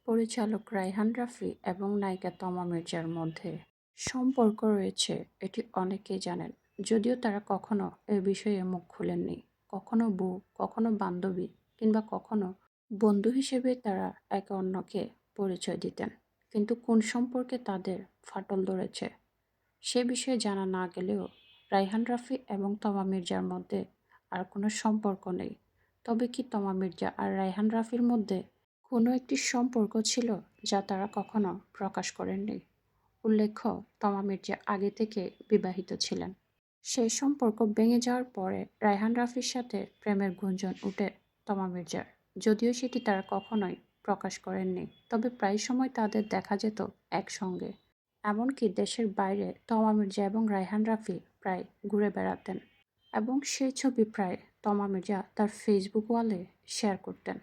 পরিচালক রায়হান রাফি এবং নায়িকা তমা মির্জার মধ্যে সম্পর্ক রয়েছে, এটি অনেকেই জানেন। যদিও তারা কখনো এ বিষয়ে মুখ খুলেননি। কখনো বউ, কখনো বান্ধবী কিংবা কখনো বন্ধু হিসেবে তারা একে অন্যকে পরিচয় দিতেন। কিন্তু কোন সম্পর্কে তাদের ফাটল ধরেছে সে বিষয়ে জানা না গেলেও রায়হান রাফি এবং তমা মির্জার মধ্যে আর কোনো সম্পর্ক নেই। তবে কি তমা মির্জা আর রায়হান রাফির মধ্যে কোনো একটি সম্পর্ক ছিল যা তারা কখনো প্রকাশ করেননি? উল্লেখ্য, তমা মির্জা আগে থেকে বিবাহিত ছিলেন। সেই সম্পর্ক ভেঙে যাওয়ার পরে রায়হান রাফির সাথে প্রেমের গুঞ্জন উঠে তমা মির্জার। যদিও সেটি তারা কখনোই প্রকাশ করেননি, তবে প্রায় সময় তাদের দেখা যেত একসঙ্গে। এমনকি দেশের বাইরে তমা মির্জা এবং রায়হান রাফি প্রায় ঘুরে বেড়াতেন এবং সেই ছবি প্রায় তমা মির্জা তার ফেসবুক ওয়ালে শেয়ার করতেন।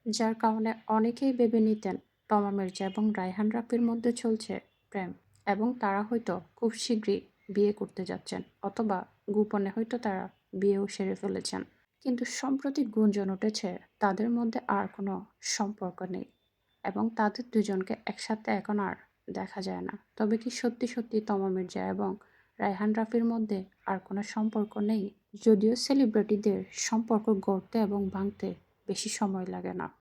যার কারণে অনেকেই ভেবে নিতেন তমা মির্জা এবং রায়হান রাফির মধ্যে চলছে প্রেম এবং তারা হয়তো খুব শীঘ্রই বিয়ে করতে যাচ্ছেন, অথবা গোপনে হয়তো তারা বিয়েও সেরে ফেলেছেন। কিন্তু সম্প্রতি গুঞ্জন উঠেছে তাদের মধ্যে আর কোনো সম্পর্ক নেই এবং তাদের দুজনকে একসাথে এখন আর দেখা যায় না। তবে কি সত্যি সত্যি তমা মির্জা এবং রায়হান রাফির মধ্যে আর কোনো সম্পর্ক নেই? যদিও সেলিব্রিটিদের সম্পর্ক গড়তে এবং ভাঙতে বেশি সময় লাগে না।